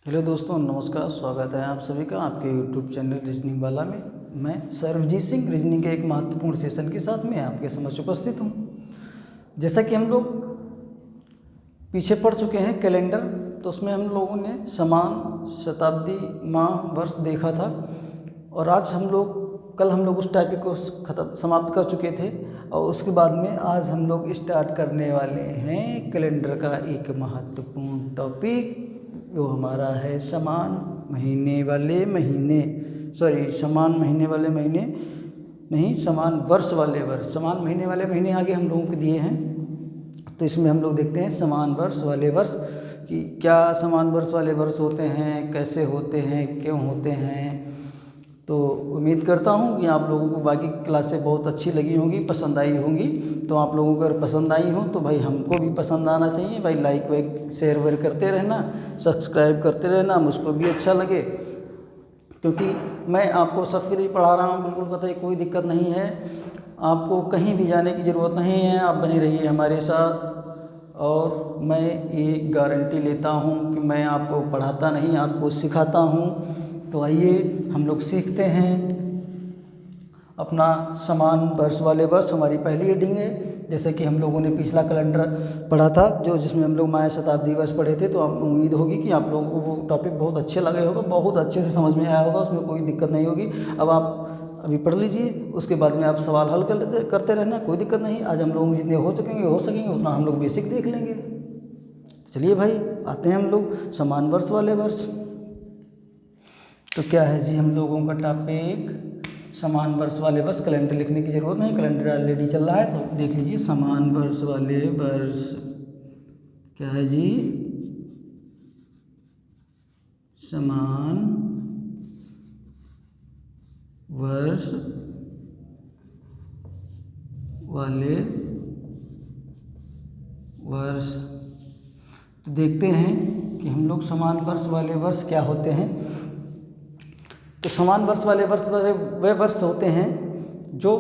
Hello दोस्तों, नमस्कार। स्वागत है आप सभी का आपके यूट्यूब चैनल रीजनिंग वाला में। मैं सर्वजीत सिंह रीजनिंग के एक महत्वपूर्ण सेशन के साथ में आपके समक्ष उपस्थित हूँ। जैसा कि हम लोग पीछे पढ़ चुके हैं कैलेंडर, तो उसमें हम लोगों ने समान, शताब्दी, माह, वर्ष देखा था। और आज कल हम लोग उस टॉपिक को समाप्त कर चुके थे। और उसके बाद में आज हम लोग स्टार्ट करने वाले हैं कैलेंडर का एक महत्वपूर्ण टॉपिक, जो हमारा है समान महीने वाले महीने नहीं, समान वर्ष वाले वर्ष। समान महीने वाले महीने आगे हम लोगों को दिए हैं, तो इसमें हम लोग देखते हैं समान वर्ष वाले वर्ष कि क्या समान वर्ष वाले वर्ष होते हैं, कैसे होते हैं, क्यों होते हैं। तो उम्मीद करता हूँ कि आप लोगों को बाकी क्लासें बहुत अच्छी लगी होंगी, पसंद आई होंगी। तो आप लोगों को अगर पसंद आई हो तो भाई हमको भी पसंद आना चाहिए भाई। लाइक वाइक शेयर वेयर करते रहना, सब्सक्राइब करते रहना, मुझको भी अच्छा लगे। क्योंकि मैं आपको सब फ्री पढ़ा रहा हूँ, बिल्कुल बताइए, कोई दिक्कत नहीं है। आपको कहीं भी जाने की ज़रूरत नहीं है, आप बने रहिए हमारे साथ। और मैं ये गारंटी लेता हूँ कि मैं आपको पढ़ाता नहीं, आपको सिखाता हूँ। तो आइए हम लोग सीखते हैं अपना समान वर्ष वाले वर्ष। हमारी पहली हेडिंग है, जैसे कि हम लोगों ने पिछला कैलेंडर पढ़ा था जिसमें हम लोग माह, शताब्दी, वर्ष पढ़े थे। तो आप उम्मीद होगी कि आप लोगों को वो टॉपिक बहुत अच्छे लगे होगा, बहुत अच्छे से समझ में आया होगा, उसमें कोई दिक्कत नहीं होगी। अब आप अभी पढ़ लीजिए, उसके बाद में आप सवाल हल करते रहना, कोई दिक्कत नहीं। आज हम लोग जितने हो सकेंगे उतना हम लोग बेसिक देख लेंगे। चलिए भाई, आते हैं हम लोग समान वर्ष वाले वर्ष। तो क्या है जी हम लोगों का टॉपिक, समान वर्ष वाले वर्ष। कैलेंडर लिखने की ज़रूरत नहीं, कैलेंडर ऑलरेडी चल रहा है। तो देख लीजिए समान वर्ष वाले वर्ष क्या है जी, समान वर्ष वाले वर्ष। तो देखते हैं कि हम लोग समान वर्ष वाले वर्ष क्या होते हैं। तो समान वर्ष वाले वर्ष वे वर्ष होते हैं जो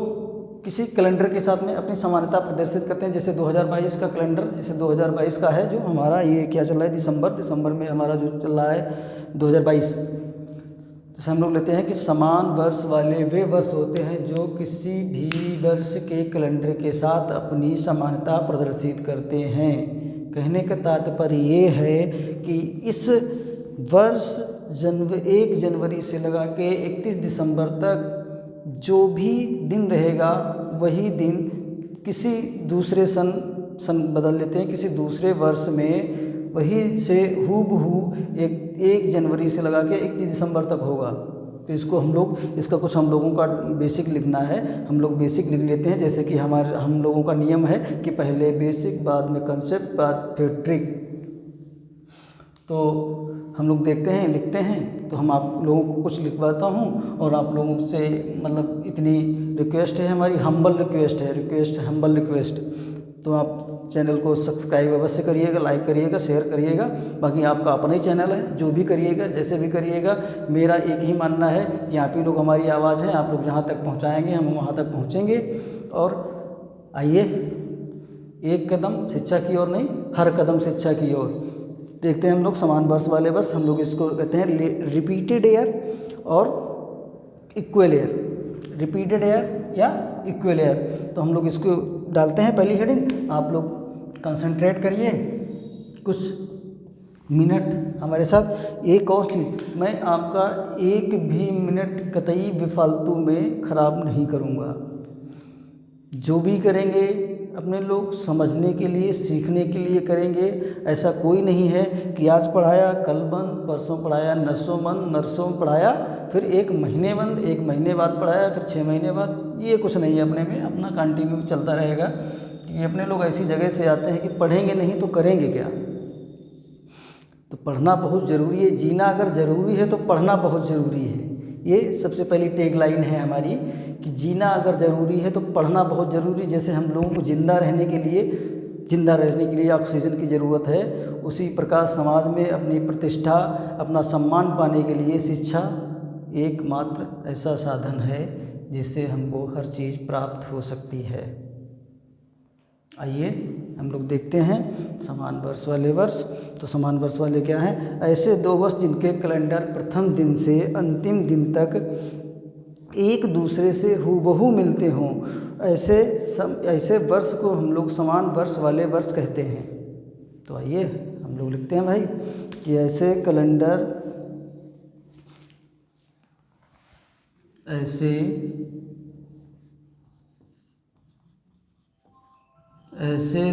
किसी कैलेंडर के साथ में अपनी समानता प्रदर्शित करते हैं। जैसे 2022 का कैलेंडर, जैसे 2022 का है जो हमारा, ये क्या चल रहा है, दिसंबर में हमारा जो चल रहा है 2022। जैसे हम लोग लेते हैं कि समान वर्ष वाले वे वर्ष होते हैं जो किसी भी वर्ष के कैलेंडर के साथ अपनी समानता प्रदर्शित करते हैं। कहने का तात्पर्य ये है कि इस वर्ष 1 जनवरी से लगा के 31 दिसंबर तक जो भी दिन रहेगा, वही दिन किसी दूसरे सन बदल लेते हैं, किसी दूसरे वर्ष में वही से हूबहू 1 जनवरी से लगा के 31 दिसंबर तक होगा। तो इसका कुछ हम लोगों का बेसिक लिखना है। हम लोग बेसिक लिख लेते हैं। जैसे कि हम लोगों का नियम है कि पहले बेसिक, बाद में कंसेप्ट, बाद फिर ट्रिक। तो हम लोग देखते हैं, लिखते हैं। तो हम आप लोगों को कुछ लिखवाता हूँ और आप लोगों से मतलब इतनी रिक्वेस्ट है, हमारी हम्बल रिक्वेस्ट। तो आप चैनल को सब्सक्राइब अवश्य करिएगा, लाइक करिएगा, शेयर करिएगा। बाकी आपका अपना ही चैनल है, जो भी करिएगा, जैसे भी करिएगा। मेरा एक ही मानना है कि आप ही लोग हमारी आवाज़ हैं, आप लोग जहाँ तक पहुँचाएँगे हम वहाँ तक पहुँचेंगे। और आइए, एक कदम शिक्षा की ओर नहीं, हर कदम शिक्षा की ओर। देखते हैं हम लोग समान वर्ष वाले वर्ष। हम लोग इसको कहते हैं रिपीटेड ईयर और इक्वल ईयर। रिपीटेड ईयर या इक्वल ईयर। तो हम लोग इसको डालते हैं पहली हेडिंग। आप लोग कंसंट्रेट करिए कुछ मिनट हमारे साथ। एक और चीज़, मैं आपका एक भी मिनट कतई बेफालतू में ख़राब नहीं करूँगा। जो भी करेंगे अपने लोग समझने के लिए, सीखने के लिए करेंगे। ऐसा कोई नहीं है कि आज पढ़ाया कल बंद, परसों पढ़ाया नरसों बंद, नरसों पढ़ाया फिर 1 महीने बंद, 1 महीने बाद पढ़ाया फिर 6 महीने बाद। ये कुछ नहीं है अपने में, अपना कंटिन्यू चलता रहेगा। कि अपने लोग ऐसी जगह से आते हैं कि पढ़ेंगे नहीं तो करेंगे क्या। तो पढ़ना बहुत ज़रूरी है। जीना अगर ज़रूरी है तो पढ़ना बहुत ज़रूरी है। ये सबसे पहली टैग लाइन है हमारी कि जीना अगर ज़रूरी है तो पढ़ना बहुत ज़रूरी। जैसे हम लोगों को जिंदा रहने के लिए ऑक्सीजन की ज़रूरत है, उसी प्रकार समाज में अपनी प्रतिष्ठा, अपना सम्मान पाने के लिए शिक्षा एकमात्र ऐसा साधन है जिससे हमको हर चीज़ प्राप्त हो सकती है। आइए हम लोग देखते हैं समान वर्ष वाले वर्ष। तो समान वर्ष वाले क्या हैं? ऐसे 2 वर्ष जिनके कैलेंडर प्रथम दिन से अंतिम दिन तक एक दूसरे से हूबहू मिलते हों, ऐसे वर्ष को हम लोग समान वर्ष वाले वर्ष कहते हैं। तो आइए हम लोग लिखते हैं भाई कि ऐसे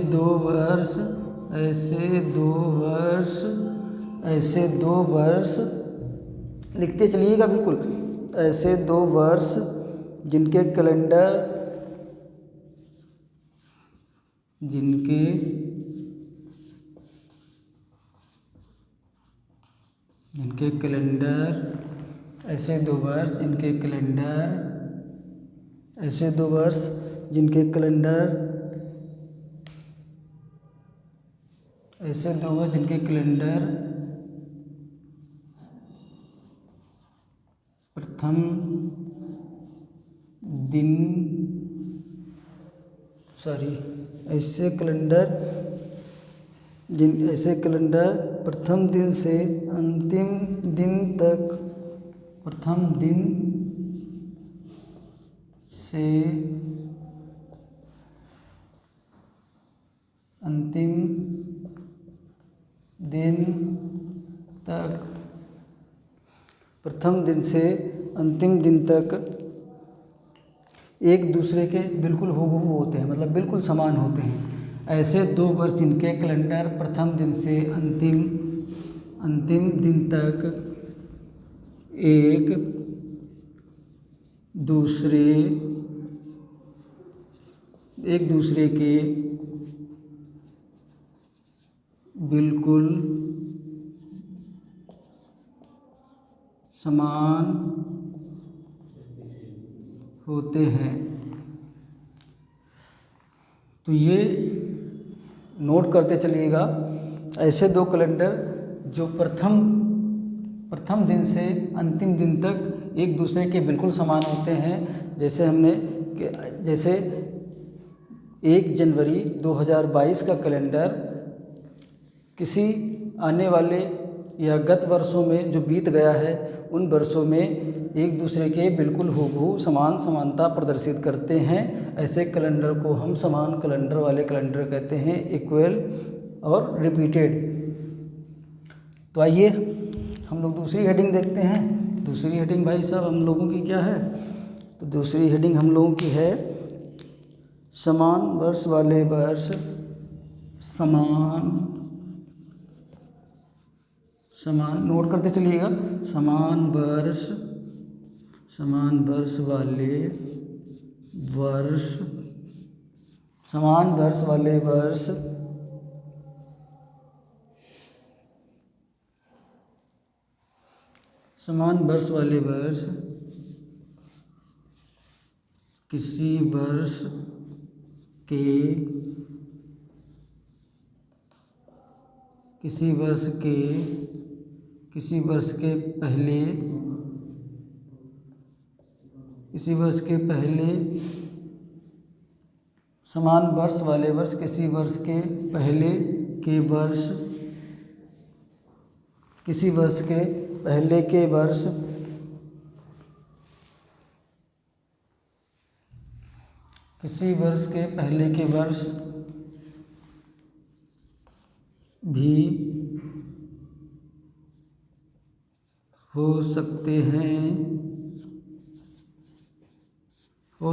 दो वर्ष लिखते चलिएगा बिल्कुल। ऐसे 2 वर्ष जिनके कैलेंडर ऐसे दो वर्ष जिनके कैलेंडर प्रथम दिन से अंतिम दिन तक एक दूसरे के बिल्कुल हूबहू होते हैं, मतलब बिल्कुल समान होते हैं। ऐसे 2 वर्ष जिनके कैलेंडर प्रथम दिन से अंतिम दिन तक एक दूसरे के बिल्कुल समान होते हैं। तो ये नोट करते चलिएगा। ऐसे 2 कैलेंडर जो प्रथम दिन से अंतिम दिन तक एक दूसरे के बिल्कुल समान होते हैं। जैसे 1 जनवरी 2022 का कैलेंडर किसी आने वाले या गत वर्षों में जो बीत गया है उन वर्षों में एक दूसरे के बिल्कुल हूबहू समानता प्रदर्शित करते हैं। ऐसे कैलेंडर को हम समान कैलेंडर वाले कैलेंडर कहते हैं, इक्वल और रिपीटेड। तो आइए हम लोग दूसरी हेडिंग देखते हैं। दूसरी हेडिंग भाई साहब हम लोगों की क्या है? तो दूसरी हेडिंग हम लोगों की है समान वर्ष वाले वर्ष। समान नोट करते चलिएगा। समान वर्ष वाले वर्ष किसी वर्ष के पहले समान वर्ष वाले वर्ष किसी वर्ष के पहले के वर्ष भी हो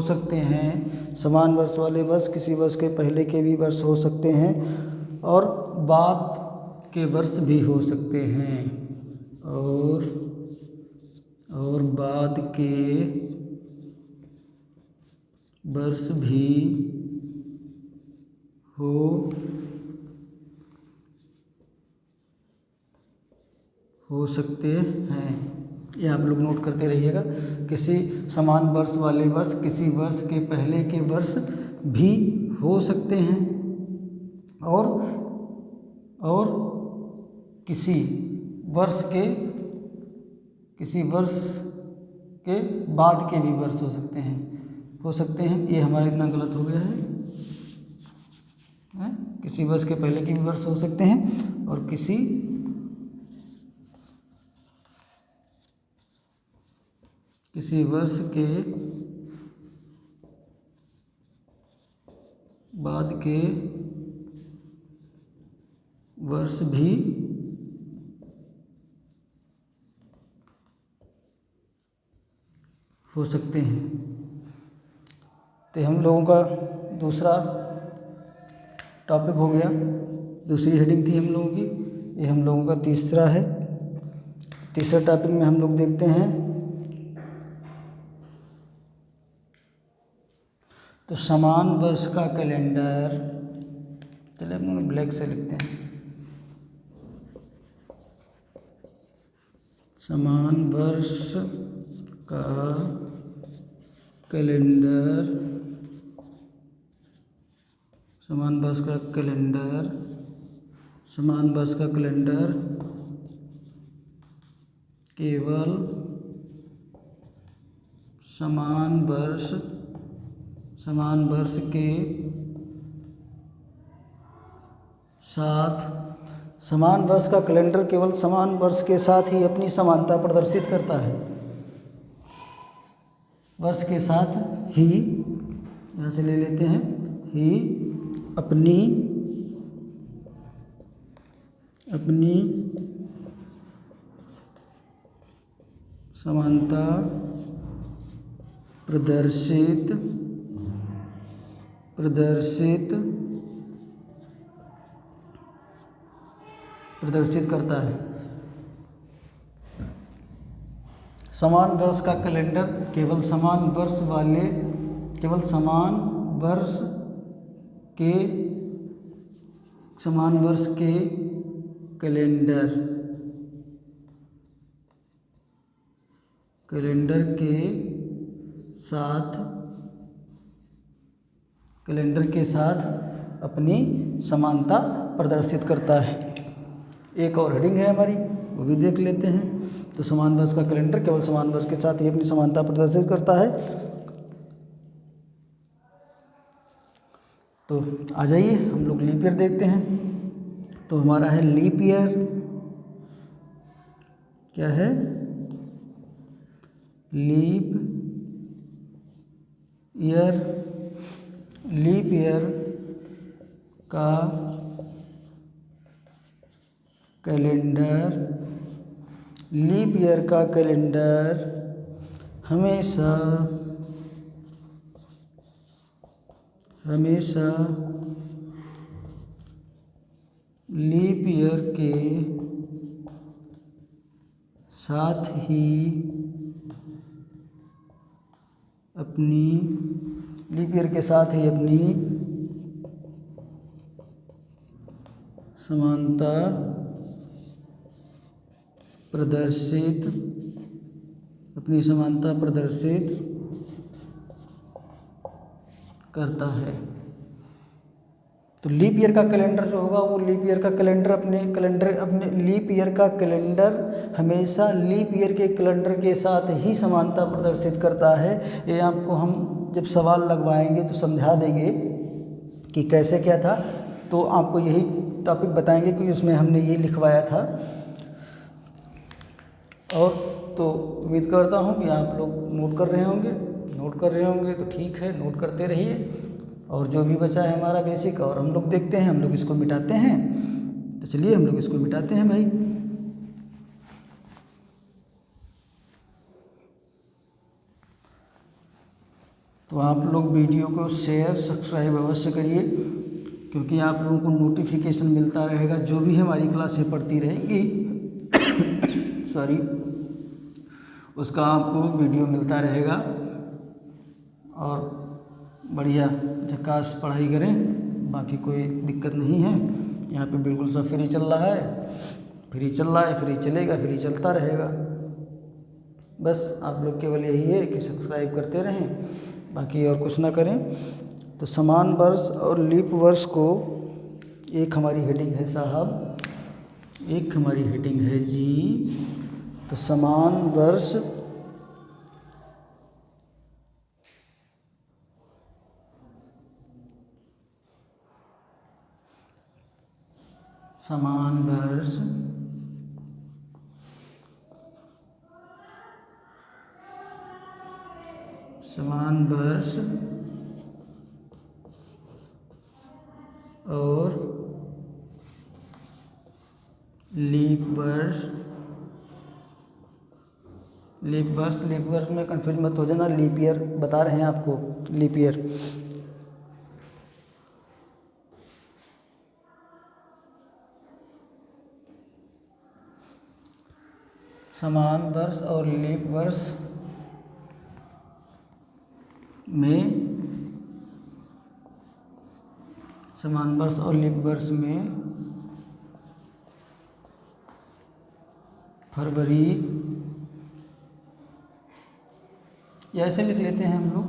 सकते हैं। समान वर्ष वाले वर्ष किसी वर्ष के पहले के भी वर्ष हो सकते हैं और बाद के वर्ष भी हो सकते हैं और बाद के वर्ष भी हो सकते हैं। ये आप लोग नोट करते रहिएगा। किसी समान वर्ष वाले वर्ष किसी वर्ष के पहले के वर्ष भी हो सकते हैं और किसी वर्ष के बाद के भी वर्ष हो सकते हैं। ये हमारा इतना गलत हो गया है। किसी वर्ष के पहले के भी वर्ष हो सकते हैं और किसी वर्ष के बाद के वर्ष भी हो सकते हैं। तो हम लोगों का दूसरा टॉपिक हो गया, दूसरी हेडिंग थी हम लोगों की, ये हम लोगों का तीसरा है। तीसरे टॉपिक में हम लोग देखते हैं तो समान वर्ष का कैलेंडर। चलिए हम लोग ब्लैक से लिखते हैं, समान वर्ष का कैलेंडर, समान वर्ष का कैलेंडर, समान वर्ष का कैलेंडर केवल समान वर्ष के साथ, समान वर्ष का कैलेंडर केवल समान वर्ष के साथ ही अपनी समानता प्रदर्शित करता है। वर्ष के साथ ही, यहाँ से ले लेते हैं, ही अपनी समानता प्रदर्शित करता है। समान वर्ष का कैलेंडर केवल समान वर्ष के कैलेंडर के साथ अपनी समानता प्रदर्शित करता है। एक और हेडिंग है हमारी, वो भी देख लेते हैं। तो समान वर्ष का कैलेंडर केवल समान वर्ष के साथ ही अपनी समानता प्रदर्शित करता है। तो आ जाइए हम लोग लीप ईयर देखते हैं। तो हमारा है लीप ईयर, क्या है? लीप ईयर का कैलेंडर, लीप ईयर का कैलेंडर हमेशा लीप ईयर के साथ ही अपनी समानता प्रदर्शित करता है। तो लीप ईयर का कैलेंडर जो होगा वो लीप ईयर का कैलेंडर अपने लीप ईयर का कैलेंडर हमेशा लीप ईयर के कैलेंडर के साथ ही समानता प्रदर्शित करता है। ये आपको हम जब सवाल लगवाएंगे तो समझा देंगे कि कैसे क्या था, तो आपको यही टॉपिक बताएंगे कि उसमें हमने ये लिखवाया था। और तो उम्मीद करता हूँ कि आप लोग नोट कर रहे होंगे तो ठीक है, नोट करते रहिए। और जो भी बचा है हमारा बेसिक, और हम लोग देखते हैं, हम लोग इसको मिटाते हैं। तो चलिए हम लोग इसको मिटाते हैं भाई। तो आप लोग वीडियो को शेयर सब्सक्राइब अवश्य करिए, क्योंकि आप लोगों को नोटिफिकेशन मिलता रहेगा जो भी हमारी क्लासें पढ़ती रहेंगी सॉरी, उसका आपको वीडियो मिलता रहेगा। और बढ़िया झकास पढ़ाई करें, बाकी कोई दिक्कत नहीं है। यहाँ पे बिल्कुल सब फ्री चल रहा है, फ्री चलेगा, फ्री चलता रहेगा। बस आप लोग केवल यही है कि सब्सक्राइब करते रहें, बाकी और कुछ ना करें। तो समान वर्ष और लीप वर्ष को एक हमारी हेडिंग है साहब, एक हमारी हेडिंग है जी। तो समान वर्ष समान वर्ष और लीप वर्ष में कंफ्यूज मत हो जाना, लीप ईयर बता रहे हैं आपको, लीप ईयर। समान वर्ष और लीप वर्ष में फरवरी, या ऐसे लिख लेते हैं हम लोग,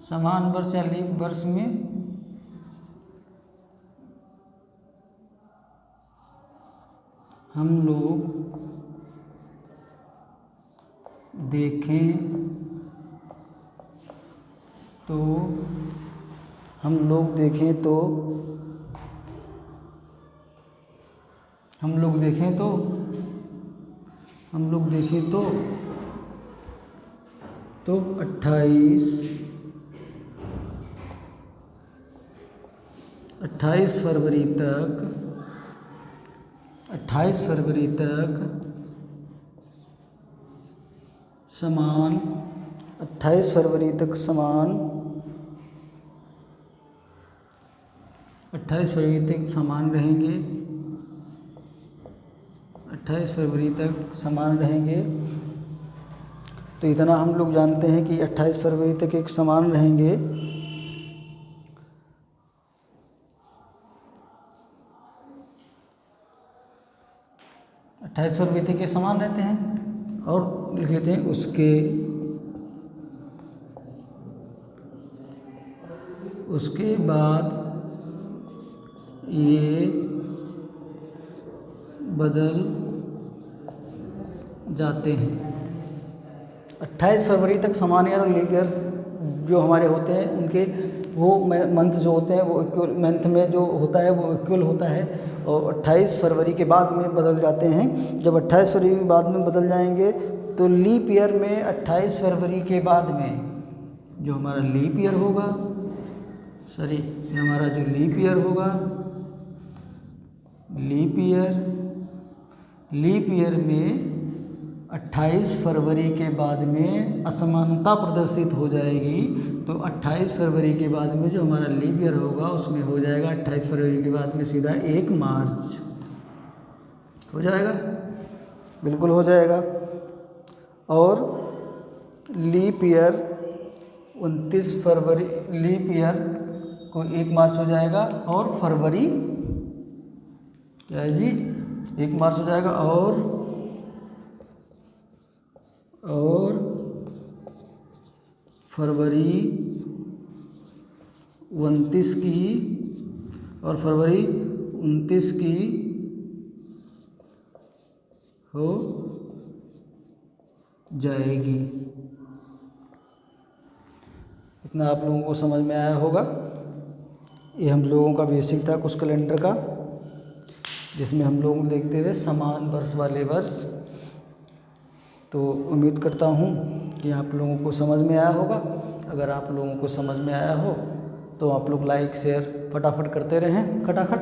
समान वर्ष या लीप वर्ष में हम लोग देखें तो 28 फरवरी तक समान 28 फरवरी तक समान रहेंगे, 28 फरवरी तक समान रहेंगे। तो इतना हम लोग जानते हैं कि 28 फरवरी तक एक समान रहेंगे। 28 फरवरी तक ये समान रहते हैं। और लिख लेते हैं उसके बाद ये बदल जाते हैं। 28 फरवरी तक समान ईयर और लीप ईयर जो हमारे होते हैं उनके वो मंथ जो होते हैं वो इक्वल, मंथ में जो होता है वो इक्वल होता है, और 28 फरवरी के बाद में बदल जाते हैं। जब 28 फरवरी के बाद में बदल जाएंगे तो लीप ईयर में 28 फरवरी के बाद में जो हमारा लीप ईयर होगा, हमारा जो लीप ईयर होगा, लीप ईयर में 28 फरवरी के बाद में असमानता प्रदर्शित हो जाएगी। तो 28 फरवरी के बाद में जो हमारा लीप ईयर होगा उसमें हो जाएगा 28 फरवरी के बाद में सीधा 1 मार्च हो जाएगा, बिल्कुल हो जाएगा। और लीप ईयर 29 फरवरी, लीप ईयर को 1 मार्च हो जाएगा, और फरवरी क्या है जी 1 मार्च हो जाएगा, और फरवरी 29 की हो जाएगी। इतना आप लोगों को समझ में आया होगा। ये हम लोगों का बेसिक था कुछ कैलेंडर का, जिसमें हम लोग देखते थे समान वर्ष वाले वर्ष। तो उम्मीद करता हूँ कि आप लोगों को समझ में आया होगा। अगर आप लोगों को समझ में आया हो तो आप लोग लाइक शेयर फटाफट करते रहें खटाखट,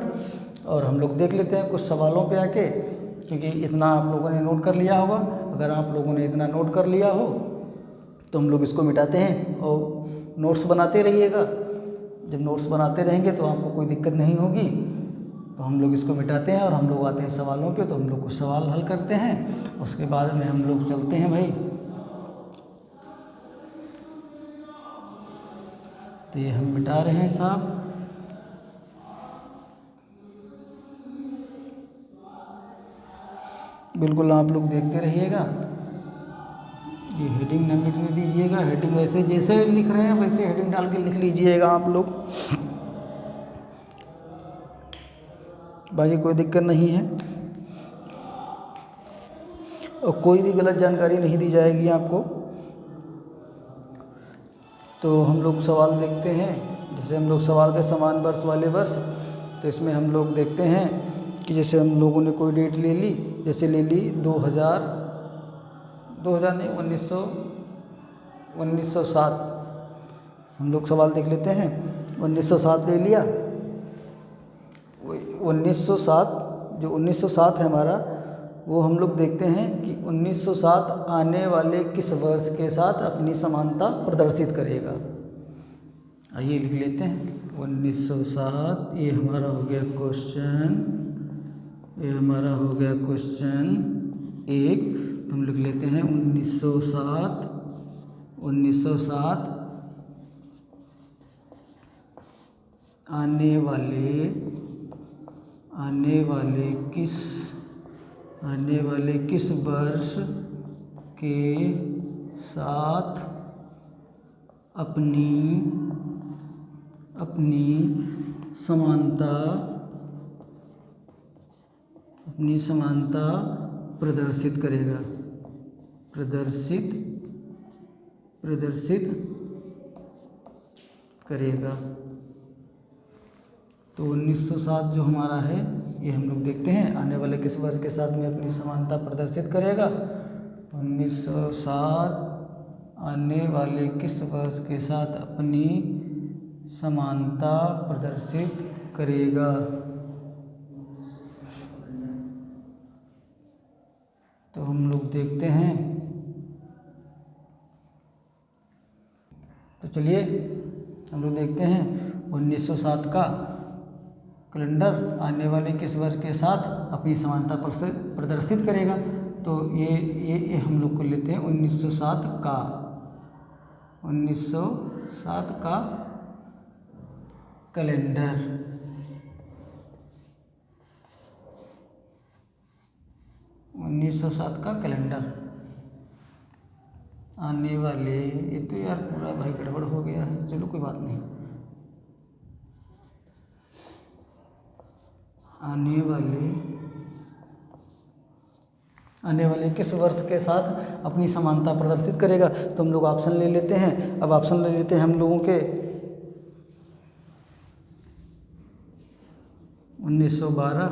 और हम लोग देख लेते हैं कुछ सवालों पे आके, क्योंकि इतना आप लोगों ने नोट कर लिया होगा। अगर आप लोगों ने इतना नोट कर लिया हो तो हम लोग इसको मिटाते हैं और नोट्स बनाते रहिएगा। जब नोट्स बनाते रहेंगे तो आपको कोई दिक्कत नहीं होगी। तो हम लोग इसको मिटाते हैं और हम लोग आते हैं सवालों पे, तो हम लोग कुछ सवाल हल करते हैं, उसके बाद में हम लोग चलते हैं भाई। तो ये हम मिटा रहे हैं साहब। बिल्कुल आप लोग देखते रहिएगा। ये हेडिंग न मिटने दीजिएगा, हेडिंग वैसे जैसे लिख रहे हैं वैसे हेडिंग डाल के लिख लीजिएगा आप लोग, बाकी कोई दिक्कत नहीं है। और कोई भी गलत जानकारी नहीं दी जाएगी आपको। तो हम लोग सवाल देखते हैं, जैसे हम लोग सवाल के समान वर्ष वाले वर्ष, तो इसमें हम लोग देखते हैं कि जैसे हम लोगों ने कोई डेट ले ली, जैसे ले ली 2000 नहीं 1907। हम लोग सवाल देख लेते हैं। 1907 ले लिया। 1907 जो 1907 है हमारा, वो हम लोग देखते हैं कि 1907 आने वाले किस वर्ष के साथ अपनी समानता प्रदर्शित करेगा। आइए लिख लेते हैं 1907। ये हमारा हो गया क्वेश्चन, ये हमारा हो गया क्वेश्चन 1। तो हम लिख लेते हैं 1907 आने वाले किस वर्ष के साथ अपनी समानता प्रदर्शित करेगा। तो 1907 जो हमारा है, ये हम लोग देखते हैं आने वाले किस वर्ष के साथ में अपनी समानता प्रदर्शित करेगा। 1907 आने वाले किस वर्ष के साथ अपनी समानता प्रदर्शित करेगा। तो हम लोग देखते हैं। तो चलिए हम लोग देखते हैं 1907 का कैलेंडर आने वाले किस वर्ष के साथ अपनी समानता प्रदर्शित करेगा। तो ये हम लोग को लेते हैं 1907 का कैलेंडर। आने वाले, ये तो यार पूरा भाई गड़बड़ हो गया है, चलो कोई बात नहीं। आने वाले किस वर्ष के साथ अपनी समानता प्रदर्शित करेगा। तो हम लोग ऑप्शन ले लेते हैं। अब ऑप्शन ले लेते हैं हम लोगों के 1912,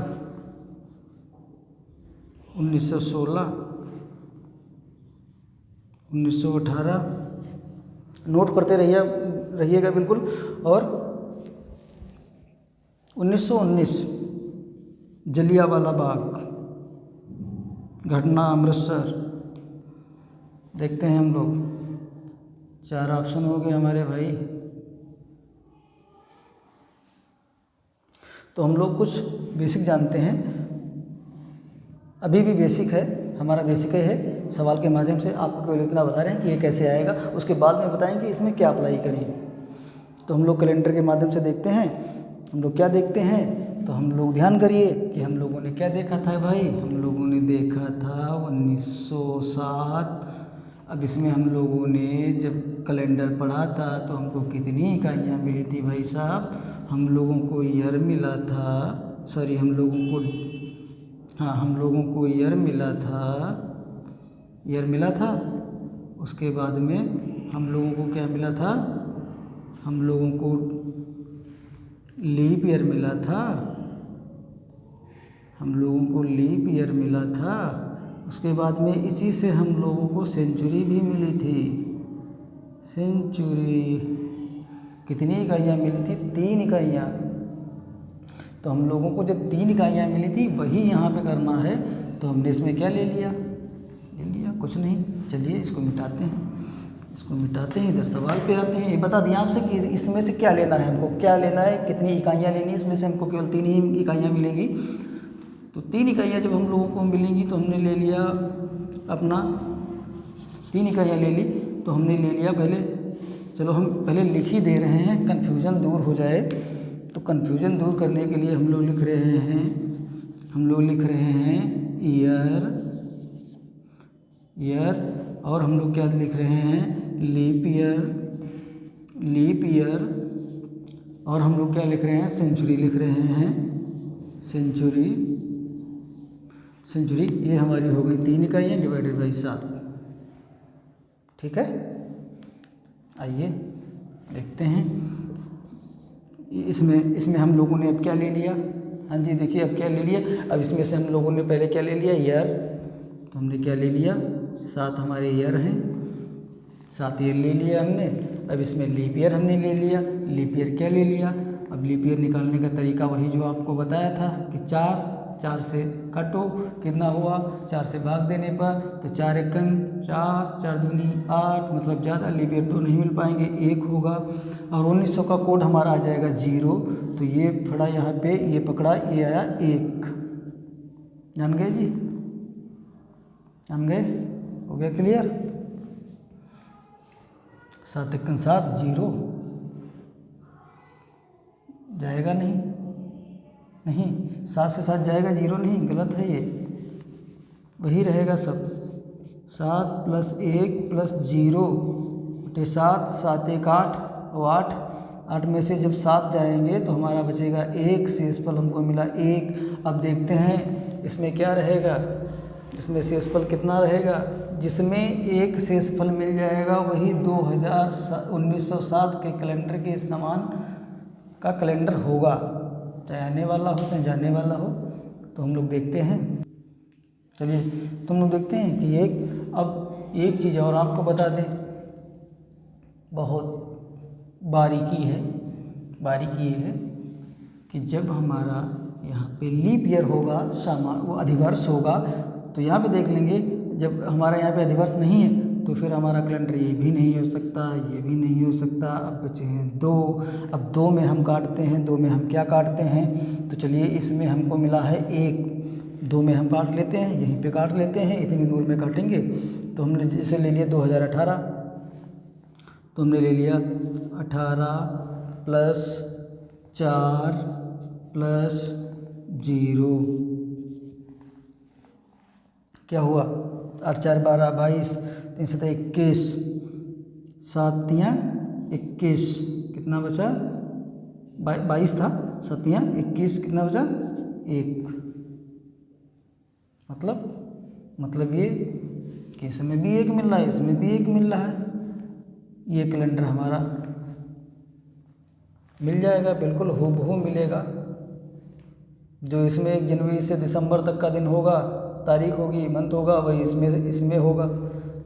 1916, 1918। नोट करते रहिएगा बिल्कुल। और 1919 जलियांवाला बाग घटना अमृतसर। देखते हैं हम लोग। 4 ऑप्शन हो गए हमारे भाई। तो हम लोग कुछ बेसिक जानते हैं, अभी भी बेसिक है, हमारा बेसिक ही है। सवाल के माध्यम से आपको केवल इतना बता रहे हैं कि ये कैसे आएगा, उसके बाद में बताएंगे इसमें क्या अप्लाई करें। तो हम लोग कैलेंडर के माध्यम से देखते हैं। हम लोग क्या देखते हैं, तो हम लोग ध्यान करिए कि हम लोगों ने क्या देखा था भाई। हम लोगों ने देखा था 1907। अब इसमें हम लोगों ने जब कैलेंडर पढ़ा था तो हमको कितनी इकाइयाँ मिली थी भाई साहब। हम लोगों को ईयर मिला था, सॉरी हम लोगों को ईयर मिला था। उसके बाद में हम लोगों को क्या मिला था, हम लोगों को लीप ईयर मिला था। उसके बाद में इसी से हम लोगों को सेंचुरी भी मिली थी। कितनी इकाइयाँ मिली थी, 3 इकाइयाँ। तो हम लोगों को जब 3 इकाइयाँ मिली थी वही यहाँ पे करना है। तो हमने इसमें क्या ले लिया कुछ नहीं। चलिए इसको मिटाते हैं, इधर सवाल पे आते हैं। ये बता दिया आपसे कि इसमें से क्या लेना है, हमको क्या लेना है, कितनी इकाइयाँ लेनी है। इसमें से हमको केवल 3 ही इकाइयाँ मिलेंगी। तो 3 इकाइयाँ जब हम लोगों को मिलेंगी तो हमने ले लिया अपना 3 इकाइयाँ ले ली। तो हमने ले लिया पहले, चलो हम पहले लिख ही दे रहे हैं, कन्फ्यूज़न दूर हो जाए। तो कन्फ्यूज़न दूर करने के लिए हम लोग लिख रहे हैं ईयर। और हम लोग क्या लिख रहे हैं, लीप ईयर। और हम लोग क्या लिख रहे हैं, सेंचुरी लिख रहे हैं। सेंचुरी ये हमारी हो गई 3 इकाइयाँ डिवाइडेड बाई 7। ठीक है, आइए देखते हैं इसमें इसमें हम लोगों ने अब क्या ले लिया, हाँ जी देखिए अब क्या ले लिया, अब इसमें से हम लोगों ने पहले क्या ले लिया, ईयर, तो हमने क्या ले लिया, 7 हमारे ईयर हैं, 7 ईयर ले लिया हमने। अब इसमें लीप ईयर हमने ले लिया, लीप ईयर क्या ले लिया, अब लीप ईयर निकालने का तरीका वही जो आपको बताया था कि 4 से काटो, कितना हुआ, 4 से भाग देने पर, तो 4 एकम 4, 4 दूनी 8, मतलब ज़्यादा लीप ईयर 2 नहीं मिल पाएंगे, 1 होगा। और 1900 का कोड हमारा आ जाएगा 0, तो ये पड़ा यहाँ पे, ये पकड़ा, ये आया 1। जान गए जी, जान गए, हो गया क्लियर। 7 एकम 7, 0 जाएगा नहीं, नहीं 7 से 7 जाएगा, 0 नहीं, गलत है ये, वही रहेगा सब। 7 + 1 + 0 बटे 7, 7 1 8 और 8 में से जब 7 जाएंगे तो हमारा बचेगा 1, शेषफल हमको मिला 1। अब देखते हैं इसमें क्या रहेगा, इसमें शेषफल कितना रहेगा, जिसमें एक शेषफल मिल जाएगा वही 1907 के कैलेंडर के समान का कैलेंडर होगा, चाहे आने वाला हो चाहे जाने वाला हो। तो हम लोग देखते हैं, चलिए तुम लोग देखते हैं कि अब एक चीज़ और आपको बता दें, बहुत बारीकी है, बारीकी ये है कि जब हमारा यहाँ पे लीप ईयर होगा, वो अधिवर्ष होगा, तो यहाँ पे देख लेंगे जब हमारा यहाँ पे अधिवर्ष नहीं है तो फिर हमारा कैलेंडर ये भी नहीं हो सकता, ये भी नहीं हो सकता। अब बचे हैं 2, अब 2 में हम काटते हैं, 2 में हम क्या काटते हैं, तो चलिए इसमें हमको मिला है 1, 2 में हम काट लेते हैं, यहीं पे काट लेते हैं, इतनी दूर में काटेंगे। तो हमने जैसे ले लिया 2018, तो हमने ले लिया 18 + 4 + 0, क्या हुआ, 8 4 12 22, 3 7 21, 7 3 21, कितना बचा, 22 था, 7 3 21, कितना बचा 1। मतलब ये कि इसमें भी 1 मिल रहा है, इसमें भी 1 मिल रहा है, ये कैलेंडर हमारा मिल जाएगा, बिल्कुल हूबहू मिलेगा। जो इसमें 1 जनवरी से दिसंबर तक का दिन होगा, तारीख होगी, मंथ होगा, वही इसमें होगा,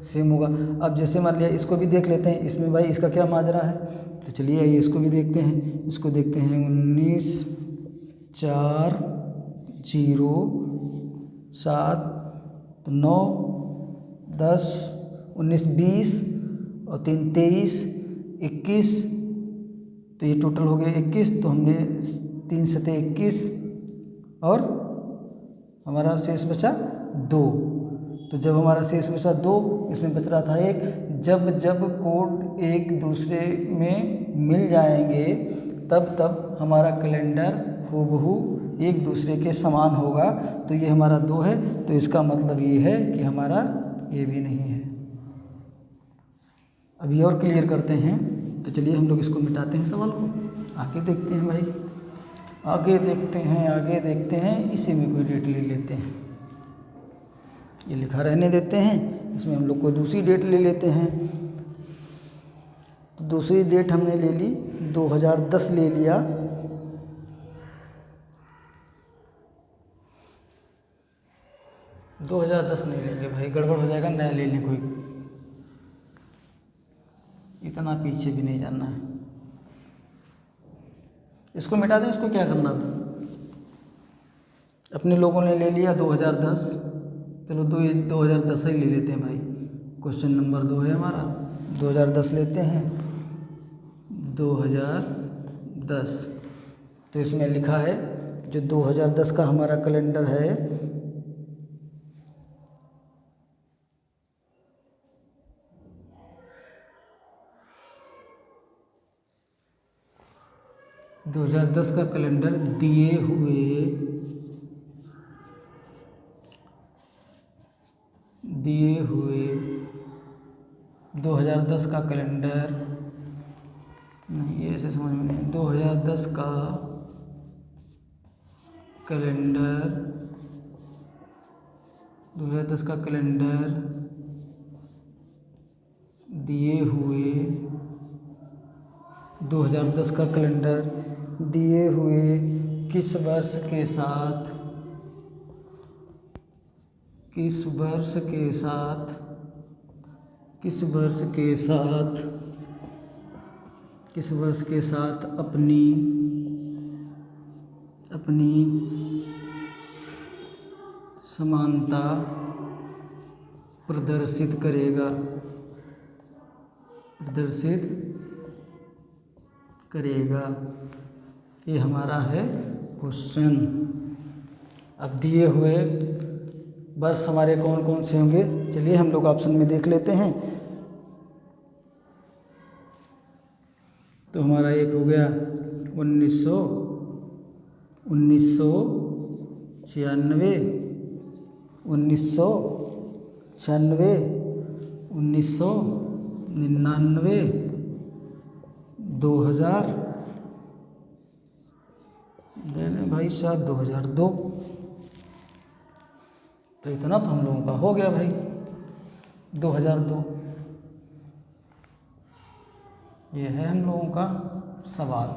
सेम होगा। अब जैसे मान लिया इसको भी देख लेते हैं, इसमें भाई इसका क्या माजरा है, तो चलिए आइए इसको भी देखते हैं। इसको देखते हैं 19 4 0 7, तो 9 10 19 20 और 3 23 21, तो ये टोटल हो गया 21। तो हमने 3 7 21 और हमारा शेष बचा 2। तो जब हमारा शेष बचा 2, इसमें बच रहा था 1। जब जब कोड एक दूसरे में मिल जाएंगे तब तब हमारा कैलेंडर हूबहू एक दूसरे के समान होगा। तो ये हमारा 2 है, तो इसका मतलब ये है कि हमारा ये भी नहीं है। अभी और क्लियर करते हैं, तो चलिए हम लोग इसको मिटाते हैं सवाल को, आगे देखते हैं भाई, आगे देखते हैं। इसी में कोई डेट ले लेते हैं, ये लिखा रहने देते हैं, इसमें हम लोग कोई दूसरी डेट ले लेते हैं। तो दूसरी डेट हमने ले ली 2010 ले लिया। दो 2010 नहीं लेंगे भाई, गड़बड़ हो जाएगा, नया ले लें कोई, इतना पीछे भी नहीं जाना है। इसको मिटा दें, इसको क्या करना, अपने लोगों ने ले लिया 2010, चलो 2010 ही ले लेते हैं भाई, क्वेश्चन नंबर 2 है हमारा, 2010 लेते हैं। 2010, तो इसमें लिखा है जो 2010 का हमारा कैलेंडर है, का कैलेंडर दिए हुए 2010 का कैलेंडर नहीं, ये ऐसे समझ में नहीं, 2010 का कैलेंडर 2010 का कैलेंडर दिए हुए 2010 का कैलेंडर दिए हुए किस वर्ष के साथ किस वर्ष के साथ किस वर्ष के साथ किस वर्ष के साथ अपनी समानता प्रदर्शित करेगा। ये हमारा है क्वेश्चन। अब दिए हुए वर्ष हमारे कौन कौन से होंगे, चलिए हम लोग ऑप्शन में देख लेते हैं। तो हमारा एक हो गया 1996, 1999, 2000, ले लें भाई साहब 2002। तो इतना तो हम लोगों का हो गया भाई 2002। ये है हम लोगों का सवाल।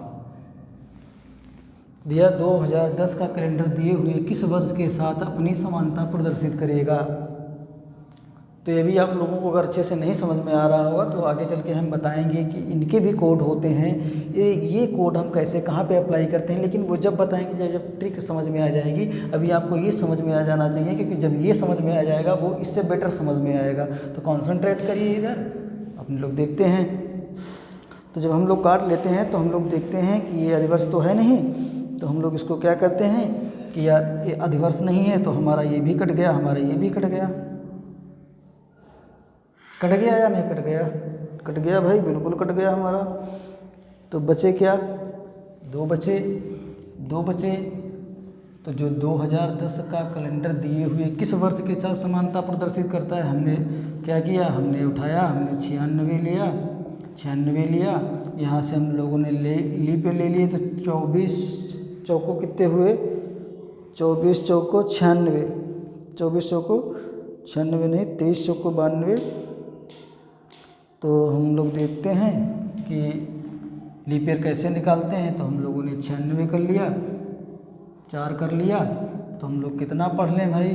दिया 2010 का कैलेंडर दिए हुए किस वर्ष के साथ अपनी समानता प्रदर्शित करेगा। तो ये भी आप लोगों को अगर अच्छे से नहीं समझ में आ रहा होगा तो आगे चल के हम बताएंगे कि इनके भी कोड होते हैं, ये कोड हम कैसे कहाँ पे अप्लाई करते हैं, लेकिन वो जब बताएंगे जब ट्रिक समझ में आ जाएगी। अभी आपको ये समझ में आ जाना चाहिए, क्योंकि जब ये समझ में आ जाएगा वो इससे बेटर समझ में आएगा। तो कॉन्सनट्रेट करिए इधर, अपने लोग देखते हैं। तो जब हम लोग काट लेते हैं तो हम लोग देखते हैं कि ये अधिवर्ष तो है नहीं, तो हम लोग इसको क्या करते हैं कि यार ये अधिवर्ष नहीं है, तो हमारा ये भी कट गया, हमारा ये भी कट गया। कट गया या नहीं कट गया? कट गया भाई, बिल्कुल कट गया हमारा। तो बचे क्या? दो बचे। तो जो 2010 का कैलेंडर दिए हुए किस वर्ष के साथ समानता प्रदर्शित करता है, हमने क्या किया, हमने उठाया, हमने 96 लिया। यहाँ से हम लोगों ने ली पे ले लिए, तो 24 चौको कितने हुए, 24 चौको 96, 24 चौको 96 नहीं, 23 चौको 92। तो हम लोग देखते हैं कि लीप ईयर कैसे निकालते हैं। तो हम लोगों ने 96 कर लिया, 4 कर लिया, तो हम लोग कितना पढ़ लें भाई,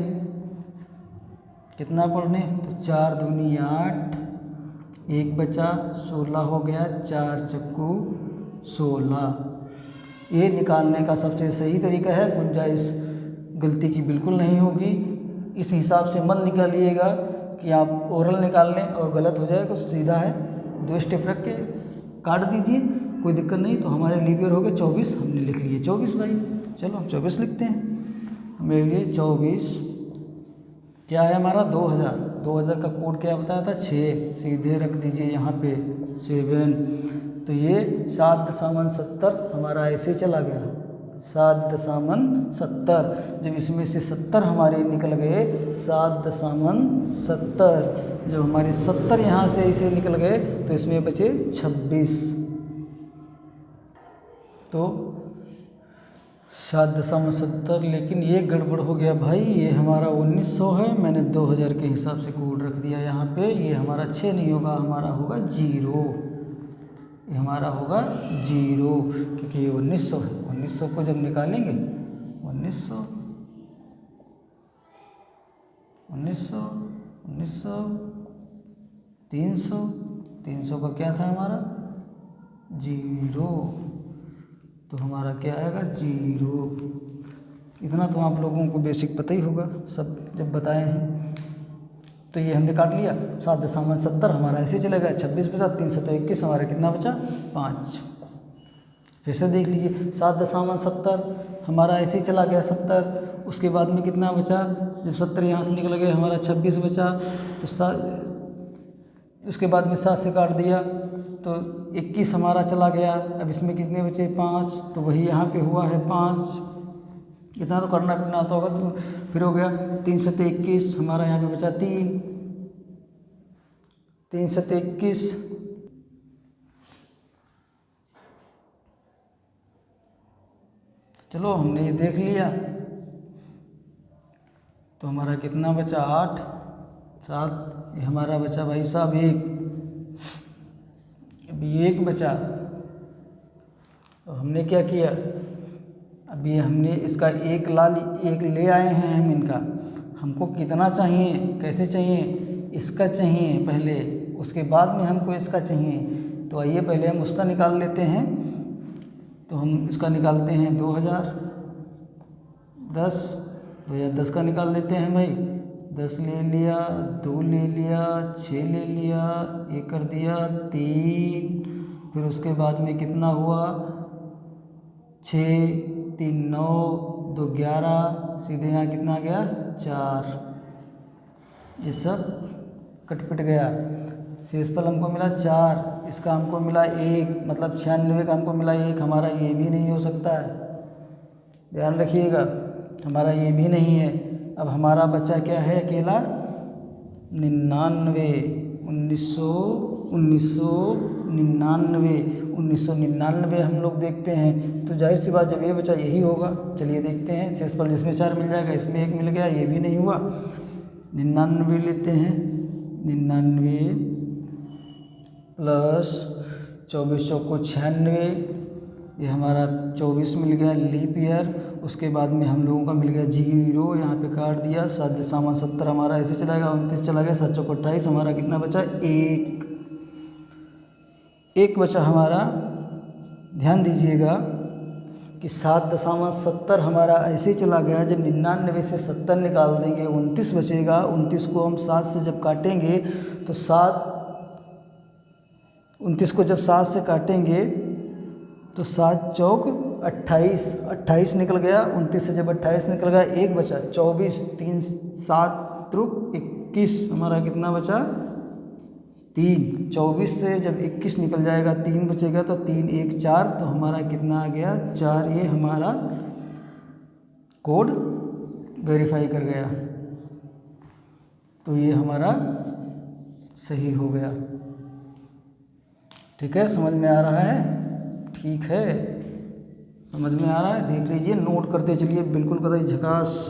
कितना पढ़ लें? तो 4 दूनी 8, 1 बचा 16 हो गया, 4 चक्कू 16। ये निकालने का सबसे सही तरीका है, गुंजाइश गलती की बिल्कुल नहीं होगी। इस हिसाब से मत निकालिएगा कि आप ओरल निकाल लें और गलत हो जाएगा। सीधा है, 2 स्टेप रख के काट दीजिए, कोई दिक्कत नहीं। तो हमारे लीप ईयर हो गए 24, हमने लिख लिए 24 भाई। चलो हम 24 लिखते हैं। हमारे लिए 24 क्या है हमारा 2000 का कोड क्या बताया था 6, सीधे रख दीजिए यहाँ पे 7। तो ये 7.70 हमारा ऐसे चला गया, 7.70। जब इसमें से 70 हमारे निकल गए, 7.70, जब हमारे 70 यहाँ से ऐसे निकल गए तो इसमें बचे 26। तो 7.70, लेकिन ये गड़बड़ हो गया भाई, ये हमारा 1900 है, मैंने 2000 के हिसाब से कोड रख दिया यहाँ पे। ये हमारा 6 नहीं होगा, हमारा होगा 0, ये हमारा होगा 0, क्योंकि ये 1900 है। 1900 को जब निकालेंगे 1900 300 का क्या था हमारा 0, तो हमारा क्या आएगा 0। इतना तो आप लोगों को बेसिक पता ही होगा, सब जब बताए हैं। तो ये हमने काट लिया, 7.70 हमारा ऐसे चला गया, 26 बचा, 321 हमारा कितना बचा 5। फिर से देख लीजिए, 7.70 हमारा ऐसे ही चला गया 70, उसके बाद में कितना बचा, जब 70 यहाँ से निकल गया हमारा 26 बचा। तो उसके बाद में 7 से काट दिया तो 21 हमारा चला गया। अब इसमें कितने बचे 5, तो वही यहाँ पे हुआ है 5। इतना तो करना पड़ना आता होगा। तो फिर हो गया 3 से 21 हमारा यहाँ पे बचा 3 से 21। चलो हमने ये देख लिया, तो हमारा कितना बचा 8, 7, ये हमारा बचा भाई साहब 1। अभी 1 बचा, तो हमने क्या किया, अभी हमने इसका एक ले आए हैं हम इनका, हमको कितना चाहिए, कैसे चाहिए, इसका चाहिए पहले, उसके बाद में हमको इसका चाहिए। तो आइए पहले हम उसका निकाल लेते हैं। तो हम इसका निकालते हैं 2010 का निकाल देते हैं भाई। 10 ले लिया, 2 ले लिया, 6 ले लिया, 1 कर दिया, 3, फिर उसके बाद में कितना हुआ, 6, 3 9, 2 11, सीधे यहाँ कितना आ गया 4। ये सब कट गया। शेषफल हमको मिला 4, इसका हमको मिला 1, मतलब 96 का हमको मिला 1। हमारा ये भी नहीं हो सकता है, ध्यान रखिएगा, हमारा ये भी नहीं है। अब हमारा बच्चा क्या है, अकेला 99, 1999 हम लोग देखते हैं। तो जाहिर सी बात जब ये बचा यही होगा। चलिए देखते हैं, शेषफल जिसमें 4 मिल जाएगा, इसमें 1 मिल गया, ये भी नहीं हुआ। 99 लेते हैं, 99 प्लस 24 चौको 96, ये हमारा 24 मिल गया लीप ईयर। उसके बाद में हम लोगों का मिल गया 0, यहाँ पे काट दिया। 7.70 हमारा ऐसे चला गया, 29 चला गया, 7 चौको 28, हमारा कितना बचा, 1 बचा हमारा। ध्यान दीजिएगा कि 7.70 हमारा ऐसे ही चला गया। जब 99 से 70 निकाल देंगे 29 बचेगा। 29 को हम 7 से जब काटेंगे तो 29 को जब 7 से काटेंगे तो 7 चौक 28, 28 निकल गया। 29 से जब 28 निकल गया 1 बचा, 24, 3 7 त्रुक 21, हमारा कितना बचा 3। 24 से जब 21 निकल जाएगा 3 बचेगा, तो 3 1 4, तो हमारा कितना आ गया 4। ये हमारा कोड वेरीफाई कर गया, तो ये हमारा सही हो गया। ठीक है, समझ में आ रहा है, ठीक है, समझ में आ रहा है, देख लीजिए, नोट करते चलिए, बिल्कुल कतई झकास।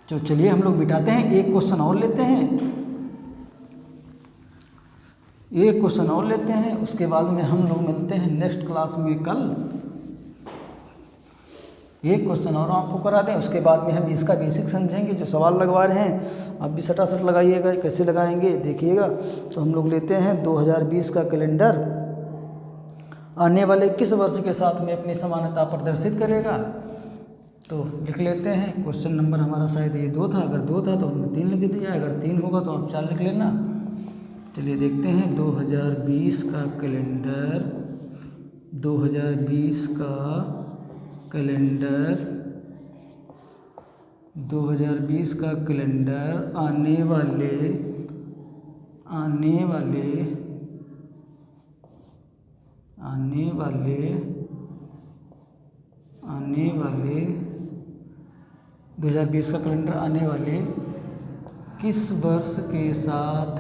तो चलिए हम लोग बिठाते हैं, एक क्वेश्चन और लेते हैं, एक क्वेश्चन और लेते हैं, उसके बाद में हम लोग मिलते हैं नेक्स्ट क्लास में कल। एक क्वेश्चन और आपको करा दें, उसके बाद में हम इसका बेसिक समझेंगे। जो सवाल लगवा रहे हैं आप भी सटासट लगाइएगा, कैसे लगाएंगे देखिएगा। तो हम लोग लेते हैं 2020 का कैलेंडर आने वाले किस वर्ष के साथ में अपनी समानता प्रदर्शित करेगा। तो लिख लेते हैं, क्वेश्चन नंबर हमारा शायद ये 2 था, अगर 2 था तो हमने 3 लिख दिया, अगर 3 होगा तो आप 4 लिख लेना। चलिए देखते हैं 2020 का कैलेंडर, 2020 का कैलेंडर, 2020 का कैलेंडर आने वाले 2020 का कैलेंडर आने वाले किस वर्ष के साथ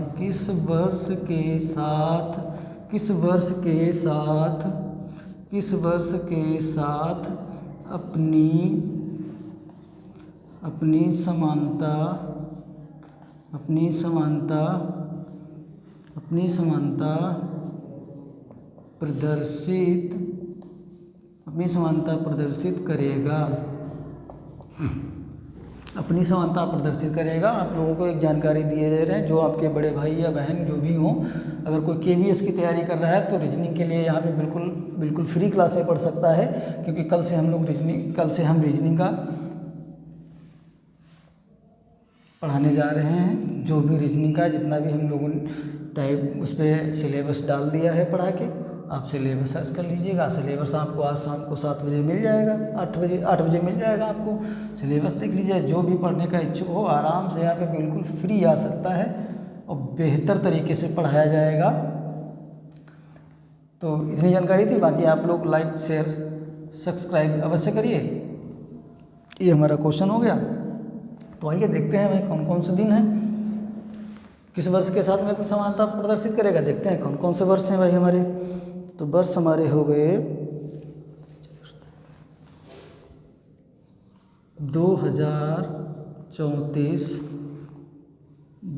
अपनी समानता प्रदर्शित करेगा। अपनी समानता प्रदर्शित करेगा। आप लोगों को एक जानकारी दिए दे रहे हैं, जो आपके बड़े भाई या बहन जो भी हों, अगर कोई KVS की तैयारी कर रहा है तो रीजनिंग के लिए यहाँ पे बिल्कुल फ्री क्लासें पढ़ सकता है, क्योंकि कल से हम रीजनिंग का पढ़ाने जा रहे हैं। जो भी रीजनिंग का जितना भी हम लोगों ने टाइप उस पर सिलेबस डाल दिया है पढ़ा के, आप सिलेबस सर्च कर लीजिएगा। सिलेबस आपको आज शाम को 7 बजे मिल जाएगा, 8 बजे मिल जाएगा आपको। सिलेबस देख लीजिए, जो भी पढ़ने का इच्छुक हो आराम से यहाँ पे बिल्कुल फ्री आ सकता है और बेहतर तरीके से पढ़ाया जाएगा। तो इतनी जानकारी थी, बाकी आप लोग लाइक शेयर सब्सक्राइब अवश्य करिए। ये हमारा क्वेश्चन हो गया। तो आइए देखते हैं भाई कौन कौन से दिन हैं, किस वर्ष के साथ में अपनी समानता प्रदर्शित करेगा। देखते हैं कौन कौन से वर्ष हैं भाई हमारे। तो वर्ष हमारे हो गए 2034,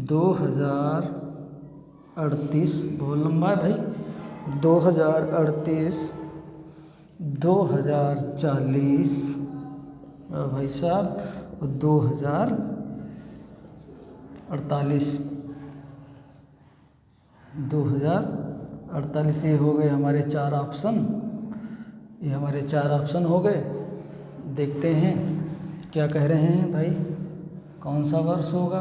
2038, बहुत लंबा है भाई, 2038, 2040 भाई साहब, और 2048 ये हो गए हमारे 4 ऑप्शन। ये हमारे 4 ऑप्शन हो गए। देखते हैं क्या कह रहे हैं भाई, कौन सा वर्ष होगा।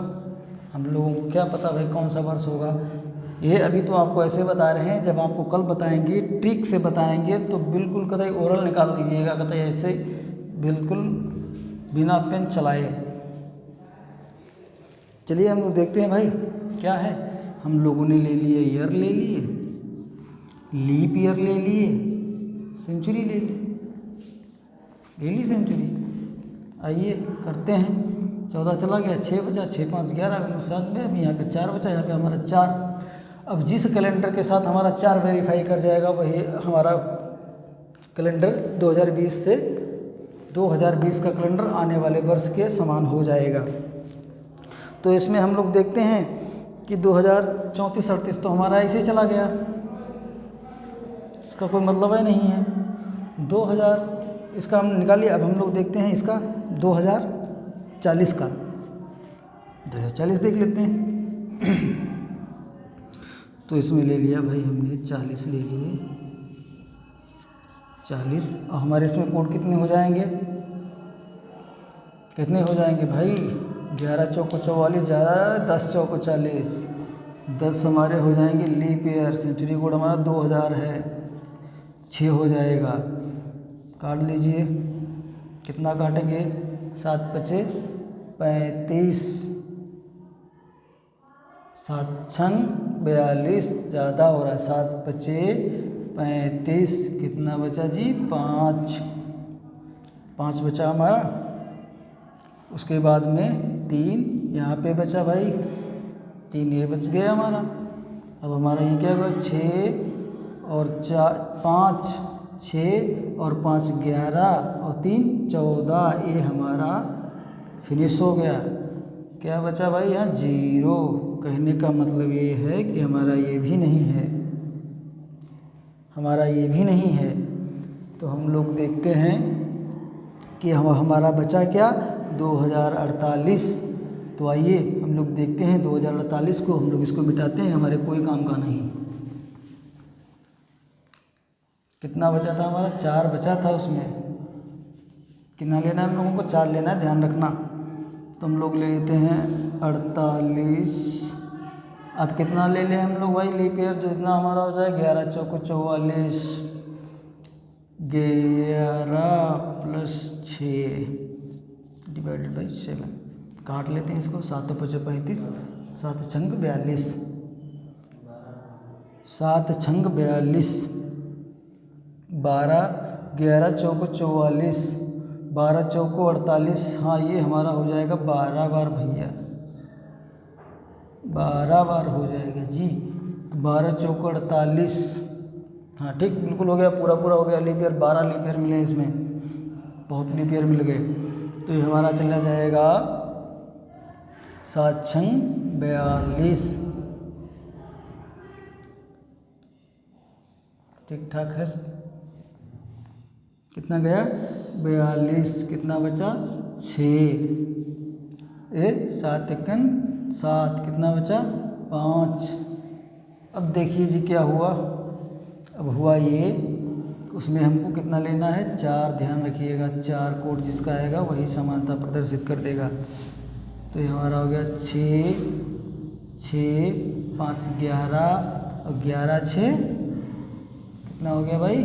हम लोगों को क्या पता भाई कौन सा वर्ष होगा। ये अभी तो आपको ऐसे बता रहे हैं, जब आपको कल बताएंगे ट्रिक से बताएंगे तो बिल्कुल कतई ओरल निकाल दीजिएगा, कतई ऐसे बिल्कुल बिना पेन चलाए। चलिए हम लोग देखते हैं भाई क्या है। हम लोगों ने ले लिए ईयर, ले लिए लीप ईयर, ले लिए सेंचुरी, ले ली सेंचुरी। आइए करते हैं। 14 चला गया, 6 बचा, 6 5 11, 7 में। अब यहाँ पे 4 बचा, यहाँ पे हमारा 4। अब जिस कैलेंडर के साथ हमारा 4 वेरीफाई कर जाएगा वही हमारा कैलेंडर 2020 से 2020 का कैलेंडर आने वाले वर्ष के समान हो जाएगा। तो इसमें हम लोग देखते हैं कि 2034-38 तो हमारा ऐसे चला गया, इसका कोई मतलब है नहीं है। 2000 इसका हम निकालिए। अब हम लोग देखते हैं इसका 2040 का, 2040 देख लेते हैं। तो इसमें ले लिया भाई हमने 40 ले लिए, 40। और हमारे इसमें कोड कितने हो जाएंगे, कितने हो जाएंगे भाई, 11 चौको 44, 10 चौको 40, 10 हमारे हो जाएंगे लीप ईयर। सेंचुरी कोड हमारा 2000 है, 6 हो जाएगा। काट लीजिए, कितना काटेंगे, 7 पचे 35, 7 छंग 42, ज़्यादा हो रहा है, 7 पचे 35, कितना बचा जी, 5 बचा हमारा। उसके बाद में 3 यहाँ पे बचा भाई, 3 ये बच गया हमारा। अब हमारा ये क्या होगा, 6 और 5, 6 और 5 11 और 3 14, ये हमारा फिनिश हो गया। क्या बचा भाई, यहाँ 0। कहने का मतलब ये है कि हमारा ये भी नहीं है, हमारा ये भी नहीं है। तो हम लोग देखते हैं कि हमारा बचा क्या, 2048। तो आइए हम लोग देखते हैं 2048 को, हम लोग इसको मिटाते हैं, हमारे कोई काम का नहीं। कितना बचा था हमारा, 4 बचा था। उसमें कितना लेना है हम लोगों को, 4 लेना है, ध्यान रखना। तो हम लोग ले लेते हैं 48। अब कितना ले लें हम लोग भाई, लीप ईयर जो इतना हमारा हो जाए, 11 चौको 44, 11 प्लस 6 डिवाइडेड बाई 7। काट लेते हैं इसको, 7 पचे 35, 7 छंग 42, 7 छंग 42, 12, 11 चौको 44, 12 चौको 48। हाँ ये हमारा हो जाएगा 12 बार भैया, 12 बार हो जाएगा जी। 12 चौको 48, हाँ ठीक बिल्कुल हो गया, पूरा हो गया। लीप ईयर 12 लीप ईयर मिले इसमें, बहुत लीप ईयर मिल गए। तो ये हमारा चला जाएगा 7 छंग 42। ठीक ठाक है। कितना गया, 42, कितना बचा, 6, 7 एकन 7, कितना बचा, 5। अब देखिए जी क्या हुआ। अब हुआ ये, उसमें हमको कितना लेना है, 4। ध्यान रखिएगा, 4 कोड जिसका आएगा वही समानता प्रदर्शित कर देगा। तो ये हमारा हो गया 6, 6, 5 11 और 11 6, कितना हो गया भाई,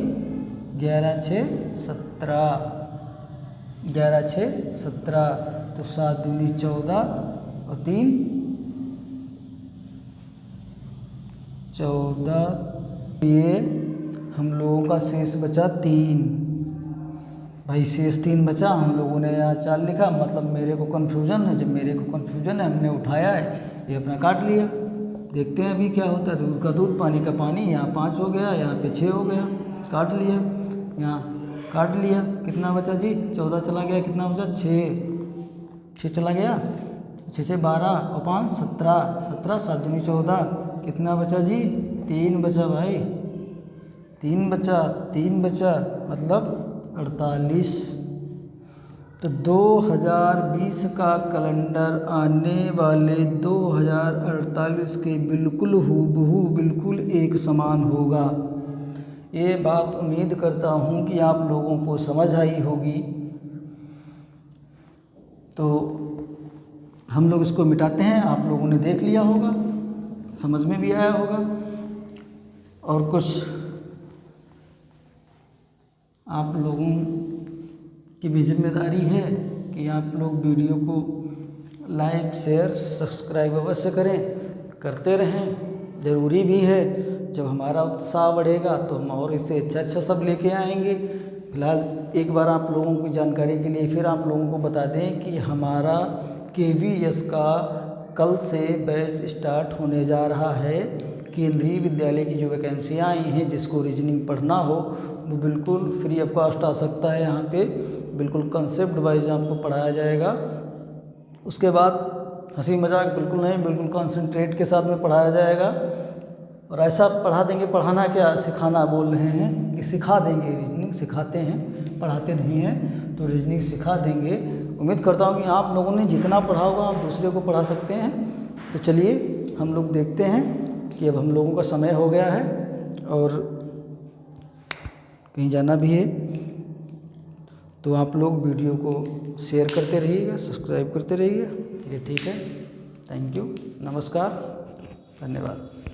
11 6 17, 11 6 17। तो 7 दूनी 14 और 3 14। ये हम लोगों का शेष बचा 3 भाई, शेष 3 बचा। हम लोगों ने यहाँ 4 लिखा, मतलब मेरे को कन्फ्यूजन है। जब मेरे को कन्फ्यूजन है, हमने उठाया है, ये अपना काट लिया। देखते हैं अभी क्या होता है। दूध का दूध, पानी का पानी। यहाँ 5 हो गया, यहाँ पे 6 हो गया, काट लिया। यहाँ काट लिया, कितना बचा जी, 14 चला गया, कितना बचा, 6 चला गया, 6 12 और 5 17, 17 7 दूनी 14, कितना बचा जी, 3 बचा भाई, 3 बचा, 3 बचा मतलब 48। तो 2020 का कैलेंडर आने वाले 2048 के बिल्कुल हूबहू बिल्कुल एक समान होगा। ये बात उम्मीद करता हूँ कि आप लोगों को समझ आई होगी। तो हम लोग इसको मिटाते हैं, आप लोगों ने देख लिया होगा, समझ में भी आया होगा। और कुछ आप लोगों की भी जिम्मेदारी है कि आप लोग वीडियो को लाइक शेयर सब्सक्राइब अवश्य करें, करते रहें, ज़रूरी भी है। जब हमारा उत्साह बढ़ेगा तो हम और इससे अच्छा सब लेके आएंगे। फिलहाल एक बार आप लोगों की जानकारी के लिए फिर आप लोगों को बता दें कि हमारा KVS का कल से बैच स्टार्ट होने जा रहा है। केंद्रीय विद्यालय की जो वैकेंसियाँ आई हैं, जिसको रीजनिंग पढ़ना हो वो बिल्कुल फ्री ऑफ कॉस्ट आ सकता है। यहाँ पे बिल्कुल कंसेप्ट वाइज आपको पढ़ाया जाएगा। उसके बाद हंसी मजाक बिल्कुल नहीं, बिल्कुल कंसंट्रेट के साथ में पढ़ाया जाएगा। और ऐसा पढ़ा देंगे, पढ़ाना क्या सिखाना बोल रहे हैं कि सिखा देंगे, रीजनिंग सिखाते हैं, पढ़ाते नहीं हैं। तो रीजनिंग सिखा देंगे। उम्मीद करता हूँ कि आप लोगों ने जितना पढ़ा होगा आप दूसरे को पढ़ा सकते हैं। तो चलिए हम लोग देखते हैं कि अब हम लोगों का समय हो गया है और कहीं जाना भी है। तो आप लोग वीडियो को शेयर करते रहिएगा, सब्सक्राइब करते रहिएगा। चलिए ठीक है, थैंक यू, नमस्कार, धन्यवाद।